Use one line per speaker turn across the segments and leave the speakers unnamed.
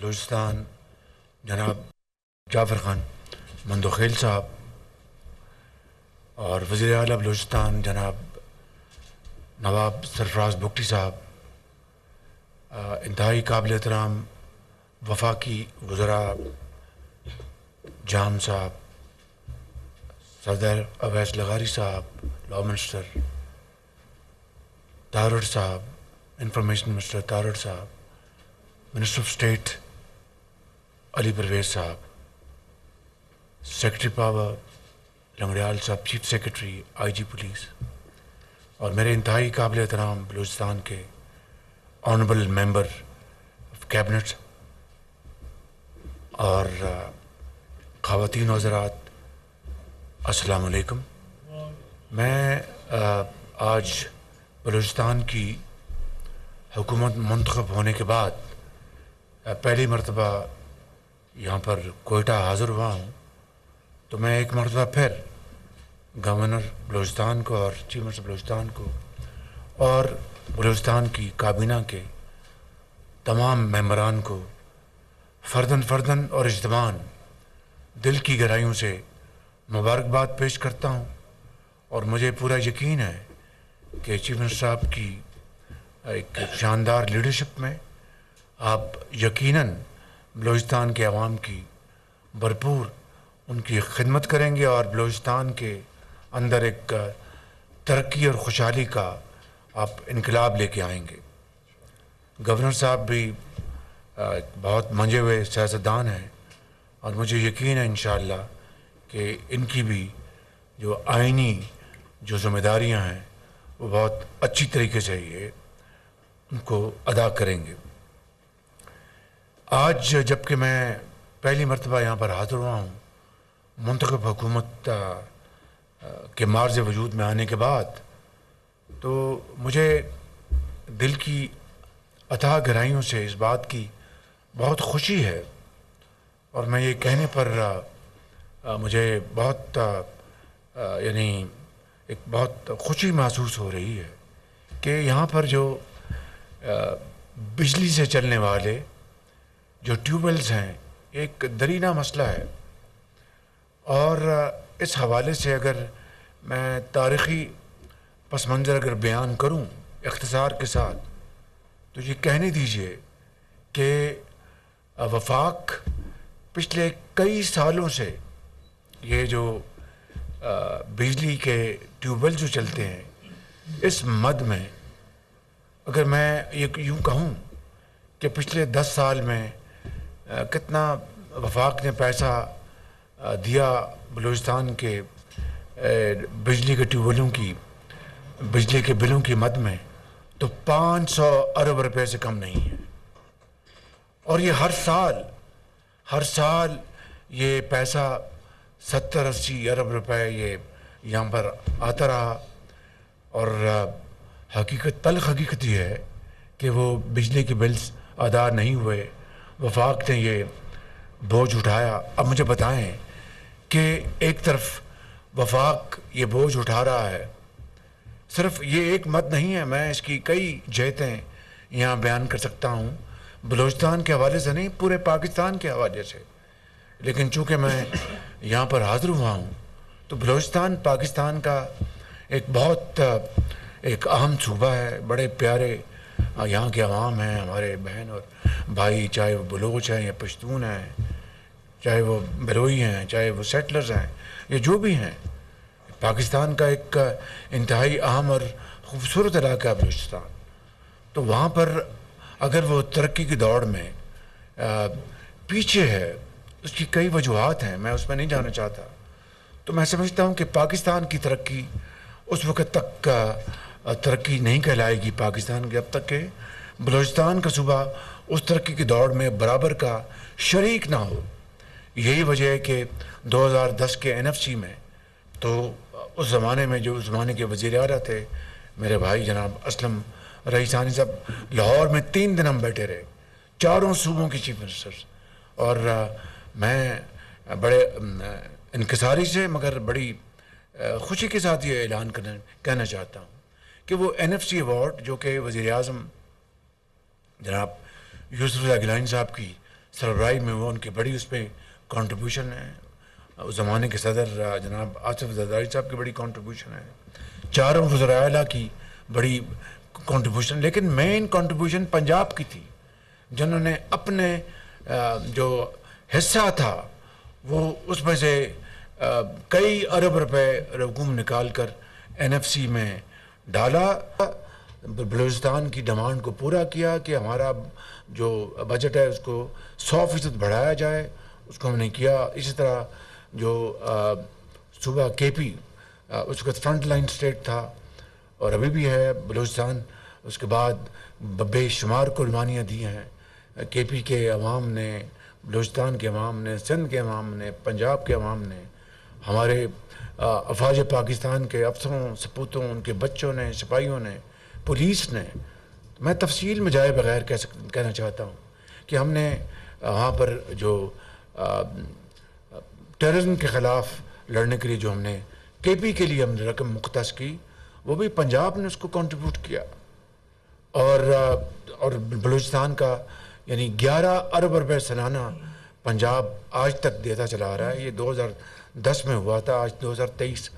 بلوچستان جناب جعفر خان مندوخیل صاحب اور وزیر اعلیٰ بلوچستان جناب نواب سرفراز بگٹی صاحب، انتہائی قابل احترام وفاقی وزراء جام صاحب، صدر اویس لغاری صاحب، لاء منسٹر تارڑ صاحب، انفارمیشن منسٹر تارڑ صاحب، minister of state Ali Pervaiz صاحب، سیکرٹری پاور لنگڑیال صاحب، chief secretary I G police, اور میرے انتہائی قابل احترام بلوچستان کے آنریبل ممبر آف کیبنٹ اور خواتین و حضرات، السلام علیکم۔ میں آج بلوچستان کی حکومت منتخب ہونے کے بعد پہلی مرتبہ یہاں پر کوئٹہ حاضر ہوا ہوں، تو میں ایک مرتبہ پھر گورنر بلوچستان کو اور چیف منسٹر بلوچستان کو اور بلوچستان کی کابینہ کے تمام ممبران کو فرداً اور اجتماعاً دل کی گہرائیوں سے مبارکباد پیش کرتا ہوں، اور مجھے پورا یقین ہے کہ چیف منسٹر صاحب کی ایک شاندار لیڈرشپ میں آپ یقیناً بلوچستان کے عوام کی بھرپور ان کی خدمت کریں گے اور بلوچستان کے اندر ایک ترقی اور خوشحالی کا آپ انقلاب لے کے آئیں گے۔ گورنر صاحب بھی بہت منجے ہوئے سیاستدان ہیں، اور مجھے یقین ہے انشاءاللہ کہ ان کی بھی جو آئینی جو ذمہ داریاں ہیں وہ بہت اچھی طریقے سے یہ ان کو ادا کریں گے۔ آج جب کہ میں پہلی مرتبہ یہاں پر حاضر ہوا ہوں منتخب حکومت کے معرض وجود میں آنے کے بعد، تو مجھے دل کی اتھاہ گہرائیوں سے اس بات کی بہت خوشی ہے، اور میں یہ کہنے پر مجھے بہت یعنی ایک بہت خوشی محسوس ہو رہی ہے کہ یہاں پر جو بجلی سے چلنے والے جو ٹیوب ویلز ہیں ایک درینہ مسئلہ ہے، اور اس حوالے سے اگر میں تاریخی پس منظر اگر بیان کروں اختصار کے ساتھ، تو یہ کہنے دیجئے کہ وفاق پچھلے کئی سالوں سے یہ جو بجلی کے ٹیوب ویل جو چلتے ہیں اس مد میں، اگر میں یہ یوں کہوں کہ پچھلے 10 سال میں کتنا وفاق نے پیسہ دیا بلوچستان کے بجلی کے ٹیوب ویلوں کی بجلی کے بلوں کی مد میں، تو 500 ارب روپے سے کم نہیں ہے، اور یہ ہر سال یہ پیسہ 70-80 ارب روپے یہ یہاں پر آتا رہا، اور تلخ حقیقت یہ ہے کہ وہ بجلی کے بلز ادا نہیں ہوئے، وفاق نے یہ بوجھ اٹھایا۔ اب مجھے بتائیں کہ ایک طرف وفاق یہ بوجھ اٹھا رہا ہے، صرف یہ ایک مت نہیں ہے، میں اس کی کئی جہتیں یہاں بیان کر سکتا ہوں، بلوچستان کے حوالے سے نہیں، پورے پاکستان کے حوالے سے، لیکن چونکہ میں یہاں پر حاضر ہوا ہوں تو بلوچستان پاکستان کا ایک بہت ایک اہم صوبہ ہے، بڑے پیارے یہاں کے عوام ہیں، ہمارے بہن اور بھائی، چاہے وہ بلوچ ہیں یا پشتون ہیں، چاہے وہ بلوئی ہیں، چاہے وہ سیٹلرز ہیں، یا جو بھی ہیں، پاکستان کا ایک انتہائی اہم اور خوبصورت علاقہ ہے بلوچستان۔ تو وہاں پر اگر وہ ترقی کی دوڑ میں پیچھے ہے، اس کی کئی وجوہات ہیں، میں اس میں نہیں جانا چاہتا، تو میں سمجھتا ہوں کہ پاکستان کی ترقی اس وقت تک ترقی نہیں کہلائے گی پاکستان کی، اب تک کہ بلوچستان کا صوبہ اس ترقی کی دوڑ میں برابر کا شریک نہ ہو۔ یہی وجہ ہے کہ 2010 کے NFC میں، تو اس زمانے میں جو اس زمانے کے وزیر اعلیٰ تھے میرے بھائی جناب اسلم رئیسانی صاحب، لاہور میں 3 دن ہم بیٹھے رہے، چاروں صوبوں کی چیف منسٹرز، اور میں بڑے انکساری سے مگر بڑی خوشی کے ساتھ یہ اعلان کہنا چاہتا ہوں کہ وہ NFC ایوارڈ جو کہ وزیر اعظم جناب یوسف رضا گیلانی صاحب کی سربراہی میں وہ ان کی بڑی اس پہ کنٹریبیوشن ہے. اس زمانے کے صدر جناب آصف زرداری صاحب کی بڑی کنٹریبیوشن ہے. چاروں وزراء اعلیٰ کی بڑی کنٹریبیوشن. لیکن مین کنٹریبیوشن پنجاب کی تھی، جنہوں نے اپنے جو حصہ تھا وہ اس میں سے کئی ارب روپے رقوم نکال کر NFC میں ڈالا. بلوچستان کی ڈیمانڈ کو پورا کیا کہ ہمارا جو بجٹ ہے اس کو 100% بڑھایا جائے، اس کو ہم نے کیا. اسی طرح جو صوبہ KP اس کا فرنٹ لائن اسٹیٹ تھا اور ابھی بھی ہے بلوچستان. اس کے بعد بے شمار قربانیاں دی ہیں KP کے عوام نے، بلوچستان کے عوام نے، سندھ کے عوام نے، پنجاب کے عوام نے، ہمارے افواج پاکستان کے افسروں، سپوتوں، ان کے بچوں نے، سپاہیوں نے، پولیس نے. میں تفصیل میں جائے بغیر کہنا چاہتا ہوں کہ ہم نے وہاں پر جو ٹیررزم کے خلاف لڑنے کے لیے جو ہم نے KP کے لیے ہم نے رقم مختص کی، وہ بھی پنجاب نے اس کو کنٹریبیوٹ کیا. اور بلوچستان کا یعنی 11 ارب روپے سالانہ پنجاب آج تک دیتا چلا آ رہا ہے. یہ 2010 میں ہوا تھا، آج 2023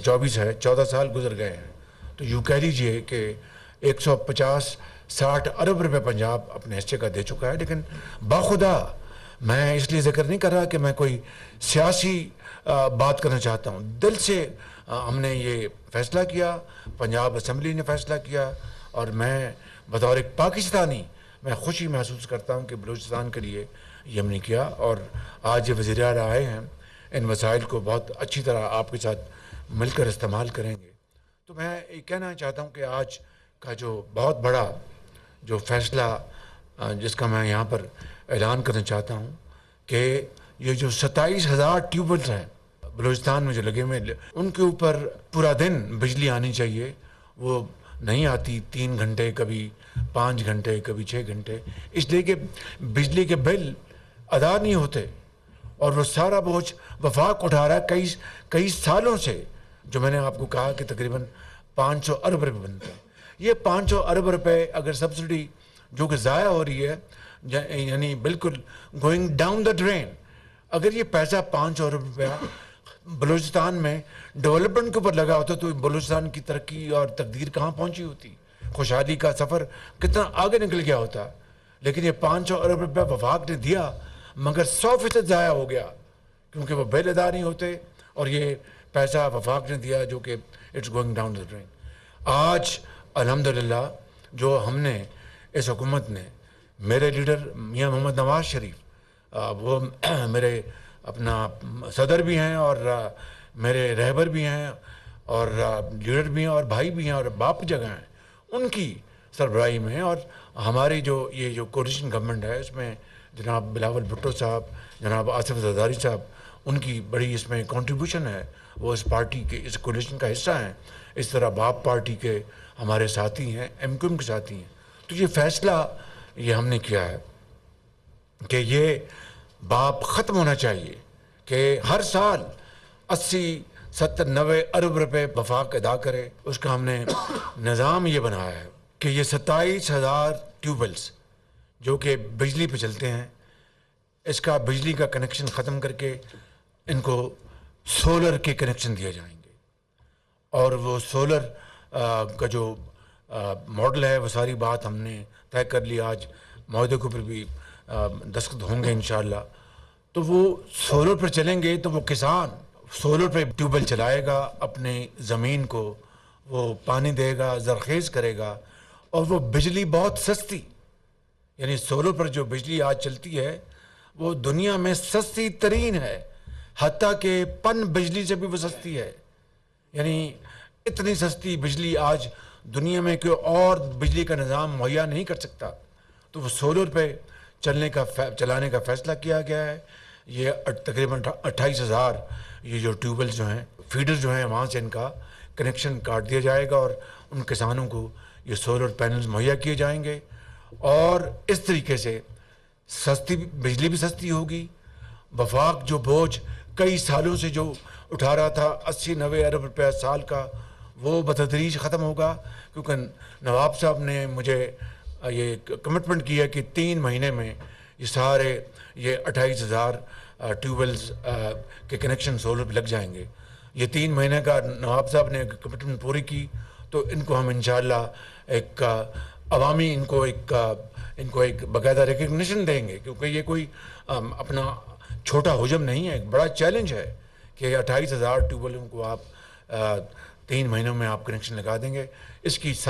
24 ہے، 14 سال گزر گئے ہیں. تو یوں کہہ لیجئے کہ 150-60 ارب روپے پنجاب اپنے حصے کا دے چکا ہے. لیکن باخدا میں اس لیے ذکر نہیں کر رہا کہ میں کوئی سیاسی بات کرنا چاہتا ہوں. دل سے ہم نے یہ فیصلہ کیا، پنجاب اسمبلی نے فیصلہ کیا، اور میں بطور ایک پاکستانی میں خوشی محسوس کرتا ہوں کہ بلوچستان کے لیے یہ ہم نے کیا. اور آج یہ وزیر اعلیٰ آئے ہیں، ان وسائل کو بہت اچھی طرح آپ کے ساتھ مل کر استعمال کریں گے. تو میں یہ کہنا چاہتا ہوں کہ آج کا جو بہت بڑا جو فیصلہ جس کا میں یہاں پر اعلان کرنا چاہتا ہوں کہ یہ جو 27,000 ٹیوب ویلز ہیں بلوچستان میں جو لگے ہوئے، ان کے اوپر پورا دن بجلی آنی چاہیے. وہ نہیں آتی، 3 گھنٹے، کبھی 5 گھنٹے، کبھی 6 گھنٹے، اس لیے کہ بجلی کے بل ادا نہیں ہوتے. اور وہ سارا بوجھ وفاق اٹھا رہا ہے کئی سالوں سے، جو میں نے آپ کو کہا کہ تقریباً 500 ارب روپے بنتے ہیں. یہ 500 ارب روپے اگر سبسڈی جو کہ ضائع ہو رہی ہے، یعنی بالکل گوئنگ ڈاؤن دا ڈرین، اگر یہ پیسہ 500 ارب روپیہ بلوچستان میں ڈیولپمنٹ کے اوپر لگا ہوتا تو بلوچستان کی ترقی اور تقدیر کہاں پہنچی ہوتی، خوشحالی کا سفر کتنا آگے نکل گیا ہوتا. لیکن یہ 500 ارب روپے وفاق نے دیا مگر 100% ضائع ہو گیا کیونکہ وہ بل ادا نہیں ہوتے، اور یہ پیسہ وفاق نے دیا جو کہ it's going down the drain. آج الحمدللہ جو ہم نے اس حکومت نے، میرے لیڈر میاں محمد نواز شریف، وہ میرے اپنا صدر بھی ہیں اور میرے رہبر بھی ہیں اور لیڈر بھی ہیں اور بھائی بھی ہیں اور باپ جگہ ہیں، ان کی سربراہی میں. اور ہماری یہ جو کولیشن گورنمنٹ ہے اس میں جناب بلاول بھٹو صاحب، جناب آصف زرداری صاحب، ان کی بڑی اس میں کنٹریبیوشن ہے. وہ اس پارٹی کے اس کولیشن کا حصہ ہیں. اس طرح باپ پارٹی کے ہمارے ساتھی ہیں، MQM کے ساتھی ہیں. تو یہ فیصلہ یہ ہم نے کیا ہے کہ یہ باپ ختم ہونا چاہیے کہ ہر سال 80-70-90 ارب روپے وفاق ادا کرے. اس کا ہم نے نظام یہ بنایا ہے کہ یہ 27,000 ٹیوب ویلز جو کہ بجلی پہ چلتے ہیں، اس کا بجلی کا کنیکشن ختم کر کے ان کو سولر کے کنیکشن دیے جائیں گے. اور وہ سولر کا جو ماڈل ہے وہ ساری بات ہم نے طے کر لی. آج معاہدے کے اوپر بھی دستخط ہوں گے انشاءاللہ. تو وہ سولر پر چلیں گے تو وہ کسان سولر پہ ٹیوب ویل چلائے گا، اپنے زمین کو وہ پانی دے گا، زرخیز کرے گا، اور وہ بجلی بہت سستی، یعنی سولر پر جو بجلی آج چلتی ہے وہ دنیا میں سستی ترین ہے، حتیٰ کہ پن بجلی سے بھی وہ سستی ہے. یعنی اتنی سستی بجلی آج دنیا میں کوئی اور بجلی کا نظام مہیا نہیں کر سکتا. تو وہ سولر پہ چلانے کا فیصلہ کیا گیا ہے. یہ تقریباً 28,000 یہ جو ٹیوب ویل جو ہیں، فیڈر جو ہیں، وہاں سے ان کا کنیکشن کاٹ دیا جائے گا اور ان کسانوں کو یہ سولر پینلز مہیا کیے جائیں گے. اور اس طریقے سے سستی بجلی بھی سستی ہوگی. وفاق جو بوجھ کئی سالوں سے جو اٹھا رہا تھا 80-90 ارب روپیہ سال کا، وہ بتدریج ختم ہوگا. کیونکہ نواب صاحب نے مجھے یہ کمٹمنٹ کیا کہ 3 مہینے میں یہ سارے یہ 28,000 ٹیوب ویلز کے کنیکشن سولر پہ لگ جائیں گے. یہ 3 مہینے کا نواب صاحب نے کمٹمنٹ پوری کی تو ان کو ہم انشاءاللہ ایک عوامی ان کو ایک باقاعدہ ریکگنیشن دیں گے, کیونکہ یہ کوئی اپنا چھوٹا حجم نہیں ہے, ایک بڑا چیلنج ہے کہ 28,000 ٹیوب ویلوں کو آپ 3 مہینوں میں آپ کنیکشن لگا دیں گے. اس کی